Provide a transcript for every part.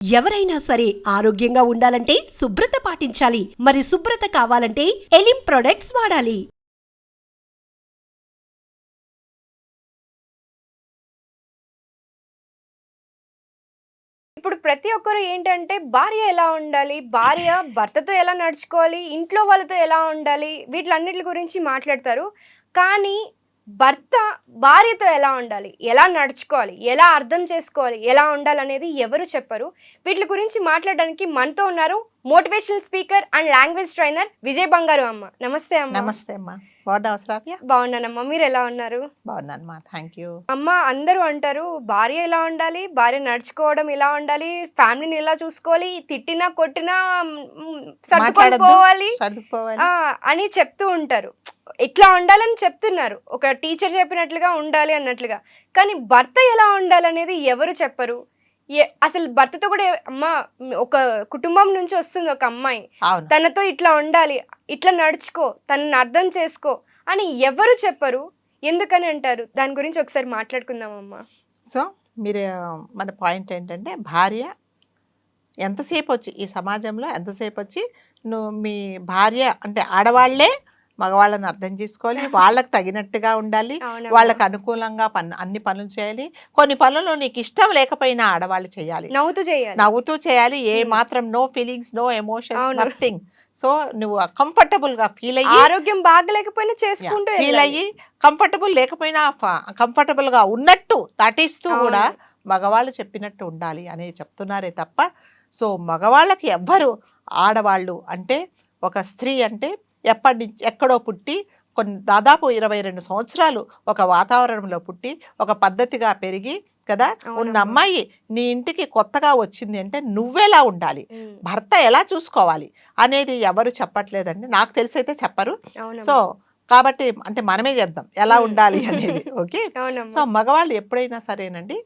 ఎవరైనా సరే ఆరోగ్యంగా ఉండాలంటే శుభ్రత పాటించాలి. మరి శుభ్రత కావాలంటే ఎలిం ప్రొడక్ట్స్ వాడాలి. ఇప్పుడు ప్రతి ఒక్కరు ఏంటంటే భార్య ఎలా ఉండాలి? భార్య భర్తతో ఎలా నడుచుకోవాలి? ఇంట్లో వాళ్ళతో ఎలా ఉండాలి? వీటిలన్నిటి గురించి మాట్లాడతారు. కానీ భర్త భార్యతో ఎలా ఉండాలి? ఎలా నడుచుకోవాలి? ఎలా అర్థం చేసుకోవాలి? ఎలా ఉండాలనేది ఎవరు చెప్పరు. వీటి గురించి మాట్లాడడానికి మనతో ఉన్నారు motivational speaker and language trainer Vijay బంగారు అమ్మ. నమస్తే అమ్మ. నమస్తే అమ్మా. బాగున్నావా? బాగున్నానమ్మా. మీరు ఎలా ఉన్నారు? బాగున్నానమ్మా. Thank you. అమ్మ, అందరూ అంటారు భార్య ఎలా ఉండాలి, భార్య నడుచుకోవడం ఎలా ఉండాలి, ఫ్యామిలీని ఎలా చూసుకోవాలి, తిట్టినా కొట్టినా సర్దుకొని పోవాలి అని చెప్తూ ఉంటారు. ఇట్లా ఉండాలని చెప్తున్నారు, ఒక టీచర్ చెప్పినట్లుగా ఉండాలి అన్నట్లుగా. కానీ భర్త ఎలా ఉండాలనేది ఎవరు చెప్పరు. అసలు భర్తతో కూడా అమ్మ, ఒక కుటుంబం నుంచి వస్తుంది ఒక అమ్మాయి, తనతో ఇట్లా ఉండాలి, ఇట్లా నడుచుకో, తనని అర్థం చేసుకో అని ఎవరు చెప్పరు. ఎందుకని అంటారు? దాని గురించి ఒకసారి మాట్లాడుకుందామమ్మా. సో మీరు మన పాయింట్ ఏంటంటే, భార్య ఎంతసేపు వచ్చి ఈ సమాజంలో ఎంతసేపు వచ్చి నువ్వు మీ భార్య అంటే ఆడవాళ్లే మగవాళ్ళని అర్థం చేసుకోవాలి, వాళ్ళకి తగినట్టుగా ఉండాలి, వాళ్ళకి అనుకూలంగా అన్ని పనులు చేయాలి. కొన్ని పనులు నీకు ఇష్టం లేకపోయినా ఆడవాళ్ళు చేయాలి, నవ్వుతూ చేయాలి. ఏ మాత్రం no feelings, no emotions, nothing. So నువ్వు కంఫర్టబుల్ గా ఫీల్ అయ్యి, ఆరోగ్యం బాగలేకపోయినా చేసుకుంటూ ఫీల్ అయ్యి, కంఫర్టబుల్ లేకపోయినా కంఫర్టబుల్ గా ఉన్నట్టు నటిస్తూ కూడా మగవాళ్ళు చెప్పినట్టు ఉండాలి అని చెప్తున్నారే తప్ప, సో మగవాళ్ళకి ఎవ్వరు ఆడవాళ్ళు అంటే, ఒక స్త్రీ అంటే ఎప్పటి నుంచి ఎక్కడో పుట్టి దాదాపు 22 సంవత్సరాలు ఒక వాతావరణంలో పుట్టి ఒక పద్ధతిగా పెరిగి కదా ఉన్న అమ్మాయి నీ ఇంటికి కొత్తగా వచ్చింది అంటే నువ్వెలా ఉండాలి, భర్త ఎలా చూసుకోవాలి అనేది ఎవరు చెప్పట్లేదండి. నాకు తెలిసి అయితే చెప్పరు. సో కాబట్టి అంటే మనమే చెప్దాం ఎలా ఉండాలి అనేది. ఓకే. సో మగవాళ్ళు ఎప్పుడైనా సరేనండి,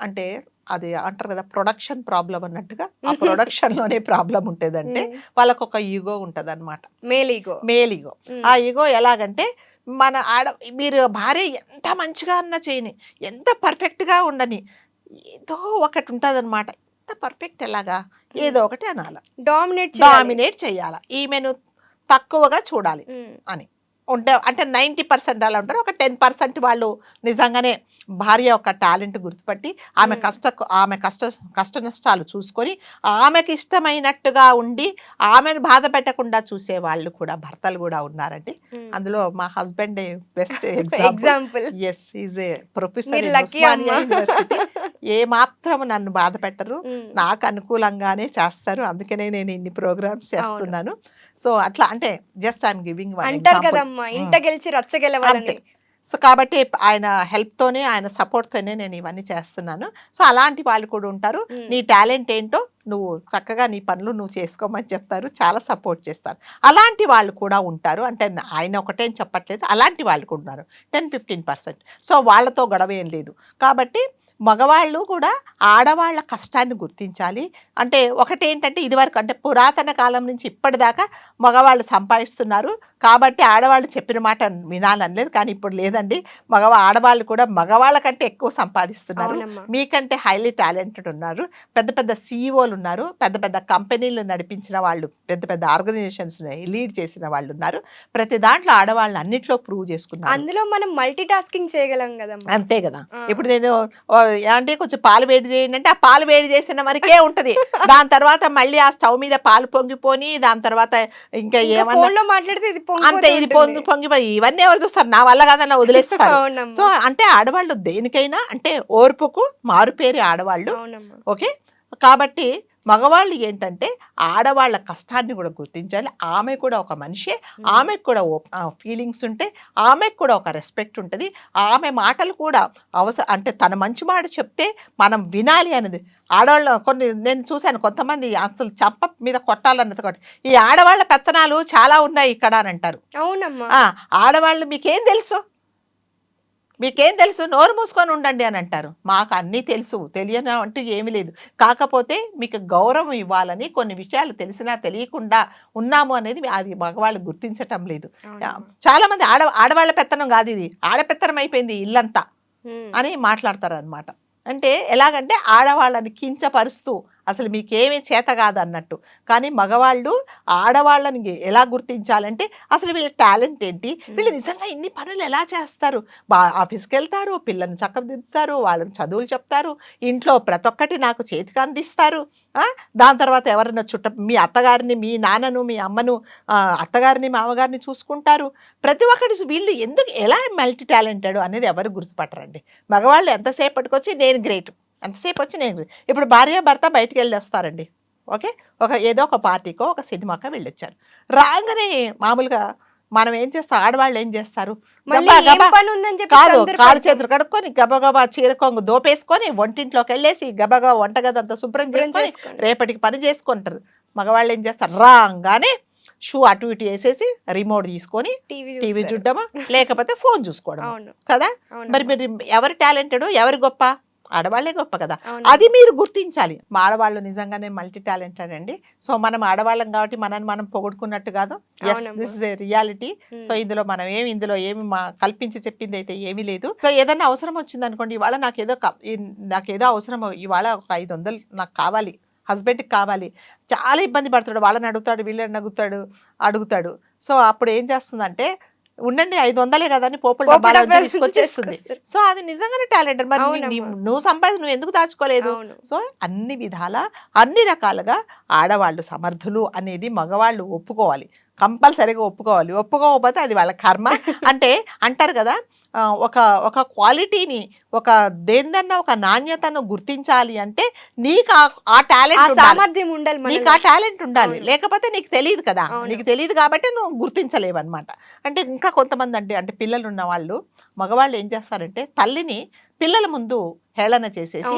అంటే అది అంటారు కదా ప్రొడక్షన్ ప్రాబ్లం అన్నట్టుగా, ఆ ప్రొడక్షన్ లోనే ప్రాబ్లం ఉంటేదంటే వాళ్ళకు ఒక ఈగో ఉంటది అనమాట, మేల్ ఈగో. ఆ ఈగో ఎలాగంటే, మన మీరు భార్య ఎంత మంచిగా అన్నా చేయని, ఎంత పర్ఫెక్ట్ గా ఉండని, ఏదో ఒకటి ఉంటది అనమాట. ఎంత పర్ఫెక్ట్ ఎలాగా, ఏదో ఒకటి అనాల, డామినేట్ చేయాల, ఈమెను తక్కువగా చూడాలి అని ఉంటే, అంటే 90% అలా ఉంటారు. ఒక 10% వాళ్ళు నిజంగానే భార్య యొక్క టాలెంట్ గుర్తుపట్టి ఆమె కష్ట నష్టాలు చూసుకొని ఆమెకి ఇష్టమైనట్టుగా ఉండి ఆమెను బాధ పెట్టకుండా చూసే వాళ్ళు కూడా భర్తలు కూడా ఉన్నారండి. అందులో మా husband best example. Yes, is a professor in Osmania University. ఏ మాత్రం నన్ను బాధ పెట్టరు, నాకు అనుకూలంగానే చేస్తారు. అందుకనే నేను ఇన్ని ప్రోగ్రామ్స్ చేస్తున్నాను. సో అట్లా అంటే just I'm giving one example. So కాబట్టి ఆయన హెల్ప్ తోనే, ఆయన సపోర్ట్ తోనే నేను ఇవన్నీ చేస్తున్నాను. సో అలాంటి వాళ్ళు కూడా ఉంటారు. నీ టాలెంట్ ఏంటో నువ్వు చక్కగా నీ పనులు నువ్వు చేసుకోమని చెప్తారు, చాలా సపోర్ట్ చేస్తారు. అలాంటి వాళ్ళు కూడా ఉంటారు. అంటే ఆయన ఒకటేం చెప్పట్లేదు, అలాంటి వాళ్ళు కూడా ఉన్నారు 10-15%. సో వాళ్ళతో గొడవ ఏం లేదు. కాబట్టి మగవాళ్ళు కూడా ఆడవాళ్ళ కష్టాన్ని గుర్తించాలి. అంటే ఒకటేంటంటే, ఇదివరకు అంటే పురాతన కాలం నుంచి ఇప్పటిదాకా మగవాళ్ళు సంపాదిస్తున్నారు కాబట్టి ఆడవాళ్ళు చెప్పిన మాట వినాలని లేదు. కానీ ఇప్పుడు లేదండి, ఆడవాళ్ళు కూడా మగవాళ్ళ కంటే ఎక్కువ సంపాదిస్తున్నారు. మీకంటే హైలీ టాలెంటెడ్ ఉన్నారు, పెద్ద పెద్ద సిఇఓలు ఉన్నారు, పెద్ద పెద్ద కంపెనీలు నడిపించిన వాళ్ళు, పెద్ద పెద్ద ఆర్గనైజేషన్స్ లీడ్ చేసిన వాళ్ళు ఉన్నారు. ప్రతి దాంట్లో ఆడవాళ్ళని అన్నిట్లో ప్రూవ్ చేసుకున్నారు. అందులో మనం మల్టీ టాస్కింగ్ చేయగలం కదా. అంతే కదా. ఇప్పుడు నేను అంటే కొంచెం పాలు వేడి చేయండి అంటే ఆ పాలు వేడి చేసిన వరకే ఉంటది. దాని తర్వాత మళ్ళీ ఆ స్టవ్ మీద పాలు పొంగిపోని, దాని తర్వాత ఇంకా ఏమన్నా మాట్లాడితే అంతే, ఇది పొంగిపోయి ఇవన్నీ ఎవరు చూస్తారు, నా వల్ల కాదన్న వదిలేస్తారు. సో అంటే ఆడవాళ్ళు దేనికైనా అంటే ఓర్పుకు మారుపేరు ఆడవాళ్ళు. ఓకే. కాబట్టి మగవాళ్ళు ఏంటంటే ఆడవాళ్ళ కష్టాన్ని కూడా గుర్తించాలి. ఆమె కూడా ఒక మనిషే, ఆమెకు కూడా ఫీలింగ్స్ ఉంటే, ఆమెకు కూడా ఒక రెస్పెక్ట్ ఉంటుంది. ఆమె మాటలు కూడా అంటే తన మంచి మాట చెప్తే మనం వినాలి అనేది. ఆడవాళ్ళు నేను చూశాను, కొంతమంది అసలు చంప మీద కొట్టాలన్నది కాబట్టి ఈ ఆడవాళ్ళ పెత్తనాలు చాలా ఉన్నాయి ఇక్కడ అని అంటారు. ఆడవాళ్ళు మీకేం తెలుసు, నోరు మూసుకొని ఉండండి అని అంటారు. మాకు అన్నీ తెలుసు, తెలియని అంటూ ఏమీ లేదు. కాకపోతే మీకు గౌరవం ఇవ్వాలని, కొన్ని విషయాలు తెలిసినా తెలియకుండా ఉన్నాము అనేది అది మగవాళ్ళు గుర్తించటం లేదు. చాలా మంది ఆడవాళ్ళ పెత్తనం కాదు, ఇది ఆడపెత్తనం అయిపోయింది ఇల్లంతా అని మాట్లాడతారు అనమాట. అంటే ఎలాగంటే ఆడవాళ్ళని కించపరుస్తూ అసలు మీకేమీ చేత కాదు అన్నట్టు. కానీ మగవాళ్ళు ఆడవాళ్ళని ఎలా గుర్తించాలంటే అసలు వీళ్ళ టాలెంట్ ఏంటి, వీళ్ళు నిజంగా ఇన్ని పనులు ఎలా చేస్తారు, ఆఫీస్కి వెళ్తారు, పిల్లల్ని చక్కదిద్దుతారు, వాళ్ళని చదువులు చెప్తారు, ఇంట్లో ప్రతి ఒక్కటి నాకు చేతికి అందిస్తారు. దాని తర్వాత ఎవరైనా మీ అత్తగారిని, మీ నాన్నను, మీ అమ్మను, అత్తగారిని, మామగారిని చూసుకుంటారు. ప్రతి ఒక్కటి వీళ్ళు ఎందుకు ఎలా మల్టీ టాలెంటెడ్ అనేది ఎవరు గుర్తుపట్టరండి. మగవాళ్ళు ఎంతసేపటికి వచ్చి నేను గ్రేట్, ఎంతసేపు వచ్చి నేను గ్రేట్. ఇప్పుడు భార్య భర్త బయటికి వెళ్ళి వస్తారండి, ఓకే, ఏదో ఒక పార్టీకో ఒక సినిమాకో వెళ్ళొచ్చారు. రాగానే మామూలుగా మనం ఏం చేస్తాం, ఆడవాళ్ళు ఏం చేస్తారు, కాదు కాలు చేతులు కడుక్కొని గబగబా చీర కొంగు దోపేసుకొని వంటింట్లోకి వెళ్ళేసి గబగబా వంటగదంతా శుభ్రం చేసుకొని రేపటికి పని చేసుకుంటారు. మగవాళ్ళు ఏం చేస్తారు, రాగానే షూ అటు ఇటు వేసేసి రిమోట్ తీసుకొని టీవీ చూడడమా లేకపోతే ఫోన్ చూసుకోవడం కదా. మరి మీరు ఎవరి టాలెంటెడ్, ఎవరి గొప్ప, ఆడవాళ్లే గొప్ప కదా. అది మీరు గుర్తించాలి. మా ఆడవాళ్ళు నిజంగానే మల్టీ టాలెంటెడ్ అండి. సో మనం ఆడవాళ్ళం కాబట్టి మనని మనం పొగుడుకున్నట్టు కాదు. Yes, this is a reality. So ఇందులో మనం ఇందులో ఏమి కల్పించి చెప్పింది అయితే ఏమీ లేదు. సో ఏదన్నా అవసరం వచ్చింది అనుకోండి, ఇవాళ నాకేదో అవసరం, ఇవాళ ఒక 500 నాకు కావాలి, హస్బెండ్కి కావాలి, చాలా ఇబ్బంది పడతాడు, వాళ్ళని అడుగుతాడు, వీళ్ళని అడుగుతాడు. సో అప్పుడు ఏం చేస్తుందంటే, ఉండండి 500 కదా అని పోపుల డబ్బాలో తీసుకొచ్చేస్తుంది. సో అది నిజంగానే టాలెంట్. మరి నువ్వు నువ్వు ఎందుకు దాచుకోలేదు? సో అన్ని విధాల అన్ని రకాలుగా ఆడవాళ్ళు సమర్థులు అనేది మగవాళ్ళు ఒప్పుకోవాలి, కంపల్సరీగా ఒప్పుకోవాలి. ఒప్పుకోకపోతే అది వాళ్ళ కర్మ. అంటే అంటారు కదా, ఒక క్వాలిటీని, ఒక దేనిదన్నా ఒక నాణ్యతను గుర్తించాలి అంటే నీకు ఆ టాలెంట్ ఉండాలి, నీకు ఆ టాలెంట్ ఉండాలి, లేకపోతే నీకు తెలియదు కదా. నీకు తెలియదు కాబట్టి నువ్వు గుర్తించలేవు అనమాట. అంటే ఇంకా కొంతమంది అంటే పిల్లలు ఉన్న వాళ్ళు, మగవాళ్ళు ఏం చేస్తారంటే తల్లిని పిల్లల ముందు హేళన చేసేసి,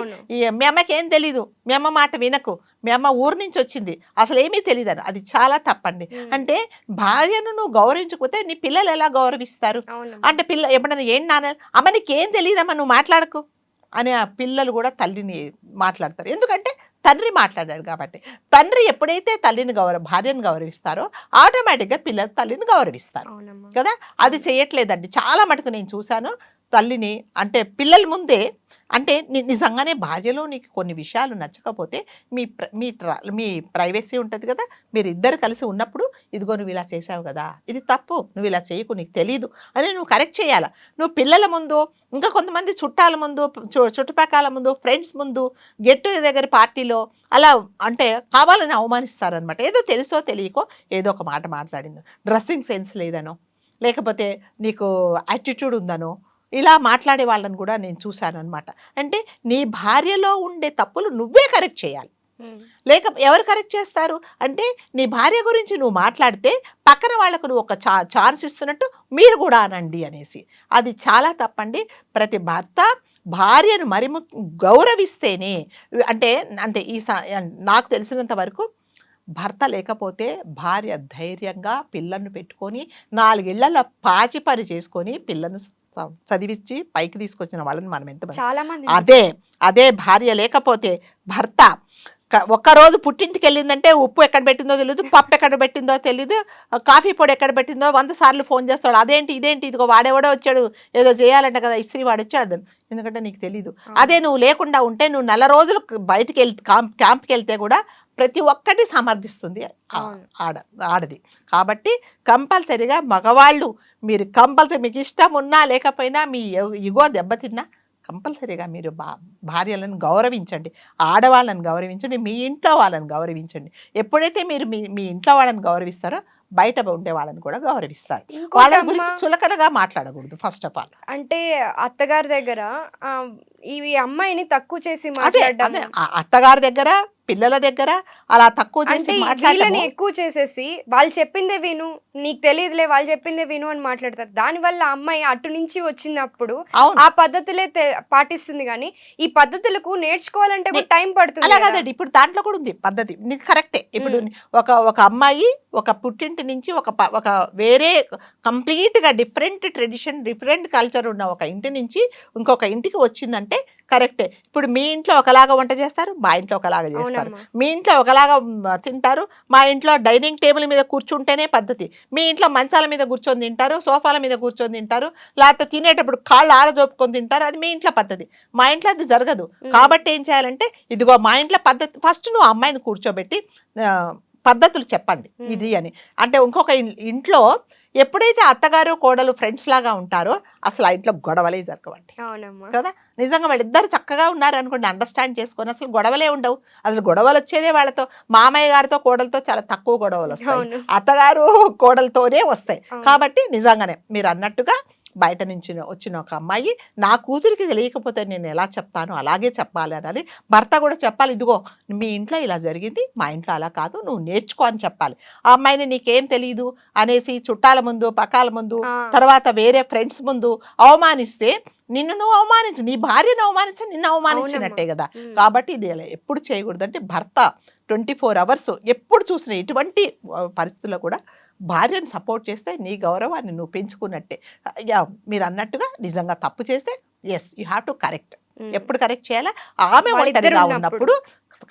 మీ అమ్మకి ఏం తెలీదు, మీ అమ్మ మాట వినకు, మీ అమ్మ ఊరు నుంచి వచ్చింది, అసలు ఏమీ తెలియదు అని. అది చాలా తప్పండి. అంటే భార్యను నువ్వు గౌరవించకపోతే నీ పిల్లలు ఎలా గౌరవిస్తారు? అంటే ఎప్పుడైనా ఏం నాన్న అమ్మ నీకేం తెలియదమ్మా నువ్వు మాట్లాడకు అని ఆ పిల్లలు కూడా తల్లిని మాట్లాడతారు. ఎందుకంటే తండ్రి మాట్లాడాడు కాబట్టి. తండ్రి ఎప్పుడైతే భార్యను గౌరవిస్తారో ఆటోమేటిక్గా పిల్లలు తల్లిని గౌరవిస్తారు కదా. అది చేయట్లేదండి. చాలా మటుకు నేను చూశాను తల్లిని, అంటే పిల్లల ముందే. అంటే నిజంగానే భార్యలో నీకు కొన్ని విషయాలు నచ్చకపోతే మీ ప్రైవసీ ఉంటుంది కదా, మీరు ఇద్దరు కలిసి ఉన్నప్పుడు, ఇదిగో నువ్వు ఇలా చేసావు కదా, ఇది తప్పు, నువ్వు ఇలా చేయకు, నీకు తెలీదు అని నువ్వు కరెక్ట్ చేయాలా. నువ్వు పిల్లల ముందు, ఇంకా కొంతమంది చుట్టాల ముందు, చుట్టుపక్కల ముందు, ఫ్రెండ్స్ ముందు, గెట్ టుగెదర్ పార్టీలో అలా అంటే కావాలని అవమానిస్తారనమాట. ఏదో తెలుసో తెలియకో ఏదో ఒక మాట మాట్లాడిందో, డ్రెస్సింగ్ సెన్స్ లేదనో, లేకపోతే నీకు యాటిట్యూడ్ ఉందనో, ఇలా మాట్లాడే వాళ్ళని కూడా నేను చూశాను అనమాట. అంటే నీ భార్యలో ఉండే తప్పులు నువ్వే కరెక్ట్ చేయాలి. ఎవరు కరెక్ట్ చేస్తారు అంటే, నీ భార్య గురించి నువ్వు మాట్లాడితే పక్కన వాళ్ళకు నువ్వు ఒక ఛాన్స్ ఇస్తున్నట్టు మీరు కూడా అనండి అనేసి. అది చాలా తప్పండి. ప్రతి భర్త భార్యను మరి గౌరవిస్తేనే, అంటే నాకు తెలిసినంత వరకు భర్త లేకపోతే భార్య ధైర్యంగా పిల్లలను పెట్టుకొని 4 ఇళ్లలో పాచి పని చేసుకొని పిల్లను చదివించి పైకి తీసుకొచ్చిన వాళ్ళని మనం ఎంతమంది. అదే భార్య లేకపోతే భర్త ఒక్కరోజు పుట్టింటికి వెళ్ళిందంటే ఉప్పు ఎక్కడ పెట్టిందో తెలియదు, పప్పు ఎక్కడ పెట్టిందో తెలియదు, కాఫీ పొడి ఎక్కడ పెట్టిందో 100 సార్లు ఫోన్ చేస్తాడు. అదేంటి ఇదేంటి, ఇదిగో వాడేవాడో వచ్చాడు, ఏదో చేయాలంట కదా, ఇస్త్రీ వాడు వచ్చాడు, ఎందుకంటే నీకు తెలీదు. అదే నువ్వు లేకుండా ఉంటే, నువ్వు 4 రోజులు బయటికి క్యాంప్కి వెళ్తే కూడా ప్రతి ఒక్కటి సమర్థిస్తుంది ఆడది. కాబట్టి కంపల్సరీగా మగవాళ్ళు మీరు మీకు ఇష్టం ఉన్నా లేకపోయినా, మీ ఇగో దెబ్బతిన్నా కంపల్సరీగా మీరు భార్యలను గౌరవించండి, ఆడవాళ్ళని గౌరవించండి, మీ ఇంట్లో వాళ్ళని గౌరవించండి. ఎప్పుడైతే మీరు మీ ఇంట్లో వాళ్ళని గౌరవిస్తారో బయట ఉండే వాళ్ళని కూడా గౌరవిస్తారు. వాళ్ళ గురించి చులకనగా మాట్లాడకూడదు ఫస్ట్ ఆఫ్ ఆల్. అంటే అత్తగారి దగ్గర ఈ అమ్మాయిని తక్కువ చేసి మాట్లాడడం, అత్తగారి దగ్గర పిల్లల దగ్గర అలా తక్కువ చేసి వీళ్ళని ఎక్కువ చేసేసి వాళ్ళు చెప్పిందే విను, నీకు తెలియదులే, వాళ్ళు చెప్పిందే విను అని మాట్లాడతారు. దానివల్ల అమ్మాయి అటు నుంచి వచ్చినప్పుడు ఆ పద్ధతులే పాటిస్తుంది, కానీ ఈ పద్ధతులకు నేర్చుకోవాలంటే కూడా టైం పడుతుంది. అలా కాదండి, ఇప్పుడు దాంట్లో కూడా ఉంది పద్ధతి, నీకు కరెక్టే. ఇప్పుడు ఒక అమ్మాయి ఒక పుట్టింటి నుంచి ఒక వేరే కంప్లీట్ గా డిఫరెంట్ ట్రెడిషన్, డిఫరెంట్ కల్చర్ ఉన్న ఒక ఇంటి నుంచి ఇంకొక ఇంటికి వచ్చిందంటే కరెక్టే. ఇప్పుడు మీ ఇంట్లో ఒకలాగా వంట చేస్తారు, మా ఇంట్లో ఒకలాగా చేస్తారు. అవునమ్మా. మీ ఇంట్లో ఒకలాగా తింటారు, మా ఇంట్లో డైనింగ్ టేబుల్ మీద కూర్చుంటేనే పద్ధతి. మీ ఇంట్లో మంచాల మీద కూర్చొని తింటారు, సోఫాల మీద కూర్చొని తింటారు, లేకపోతే తినేటప్పుడు కాళ్ళు ఆరజోపుకొని తింటారు, అది మీ ఇంట్లో పద్ధతి. మా ఇంట్లో అది జరగదు. కాబట్టి ఏం చేయాలంటే ఇదిగో మా ఇంట్లో పద్ధతి, ఫస్ట్ నువ్వు అమ్మాయిని కూర్చోబెట్టి పద్ధతులు చెప్పండి ఇది అని. అంటే ఇంకొక ఇంట్లో ఎప్పుడైతే అత్తగారు కోడలు ఫ్రెండ్స్ లాగా ఉంటారో అసలు ఆ ఇంట్లో గొడవలే జరగవండి కదా. నిజంగా వాళ్ళిద్దరు చక్కగా ఉన్నారు అనుకోండి, అండర్స్టాండ్ చేసుకొని అసలు గొడవలే ఉండవు. అసలు గొడవలు వచ్చేదే వాళ్ళతో, మామయ్య గారితో కోడలతో చాలా తక్కువ గొడవలు వస్తాయి, అత్తగారు కోడలతోనే వస్తాయి. కాబట్టి నిజంగానే మీరు అన్నట్టుగా బయట నుంచి వచ్చిన ఒక అమ్మాయి నా కూతురికి తెలియకపోతే నేను ఎలా చెప్తాను, అలాగే చెప్పాలి అని భర్త కూడా చెప్పాలి. ఇదిగో మీ ఇంట్లో ఇలా జరిగింది, మా ఇంట్లో అలా కాదు, నువ్వు నేర్చుకో అని చెప్పాలి. ఆ అమ్మాయిని నీకేం తెలియదు అనేసి చుట్టాల ముందు, పక్కాల ముందు, తర్వాత వేరే ఫ్రెండ్స్ ముందు అవమానిస్తే నిన్ను నువ్వు అవమానించు, నీ భార్యను అవమానిస్తే నిన్ను అవమానించినట్టే కదా. కాబట్టి ఇది ఎప్పుడు చేయకూడదు అంటే భర్త 24 hours ఎప్పుడు చూసిన ఎటువంటి పరిస్థితుల్లో కూడా భార్యను సపోర్ట్ చేస్తే నీ గౌరవాన్ని నువ్వు పెంచుకున్నట్టే. మీరు అన్నట్టుగా నిజంగా తప్పు చేస్తే yes you have to correct. ఎప్పుడు కరెక్ట్ చేయాలా, ఆమె ఒంటరిగా ఉన్నప్పుడు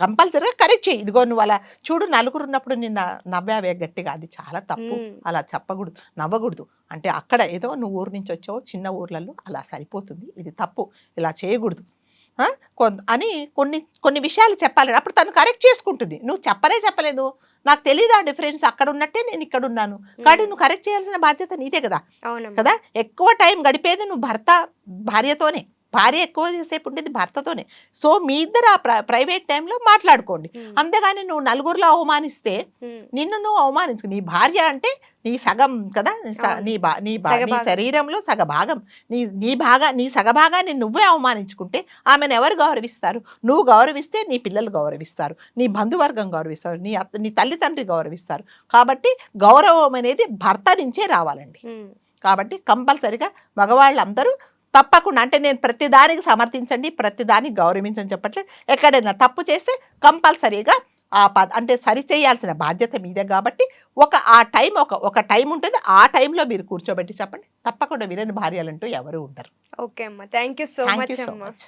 కంపల్సరీగా కరెక్ట్ చేయి. ఇదిగో నువ్వు అలా చూడు, నలుగురు ఉన్నప్పుడు నిన్న నవ్వావే గట్టిగా, అది చాలా తప్పు, అలా చెప్పకూడదు, నవ్వకూడదు. అంటే అక్కడ ఏదో నువ్వు ఊరు నుంచి వచ్చావు, చిన్న ఊర్లలో అలా సరిపోతుంది, ఇది తప్పు, ఇలా చేయకూడదు అని కొన్ని విషయాలు చెప్పాలి. అప్పుడు తను కరెక్ట్ చేసుకుంటుంది. నువ్వు చెప్పలేదు, నాకు తెలీదు ఆ డిఫరెన్స్, అక్కడ ఉన్నట్టే నేను ఇక్కడ ఉన్నాను, కాబట్టి నువ్వు కరెక్ట్ చేయాల్సిన బాధ్యత నీదే కదా. కదా ఎక్కువ టైం గడిపేది నువ్వు భార్యతోనే, భార్య ఎక్కువ సేపు ఉండేది భర్తతోనే. సో మీ ఇద్దరు ఆ ప్రైవేట్ టైంలో మాట్లాడుకోండి. అంతేగాని నువ్వు నలుగురిలో అవమానిస్తే నిన్ను నువ్వు అవమానించుకో. నీ భార్య అంటే నీ సగం కదా, నీ శరీరంలో సగభాగం, నీ సగభాగాన్ని నువ్వే అవమానించుకుంటే ఆమెను ఎవరు గౌరవిస్తారు? నువ్వు గౌరవిస్తే నీ పిల్లలు గౌరవిస్తారు, నీ బంధువర్గం గౌరవిస్తారు, నీ తల్లిదండ్రి గౌరవిస్తారు. కాబట్టి గౌరవం అనేది భర్త నుంచే రావాలండి. కాబట్టి కంపల్సరిగా మగవాళ్ళందరూ తప్పకుండా, అంటే నేను ప్రతిదానికి సమర్థించండి, ప్రతిదానికి గౌరవించని చెప్పట్లేదు. ఎక్కడైనా తప్పు చేస్తే కంపల్సరీగా అంటే సరి చేయాల్సిన బాధ్యత మీదే. కాబట్టి ఒక టైం ఉంటుంది, ఆ టైంలో మీరు కూర్చోబెట్టి చెప్పండి. తప్పకుండా వినని భార్యలంటూ ఎవరు ఉండరు. ఓకే అమ్మా, థ్యాంక్ యూ సో మచ్.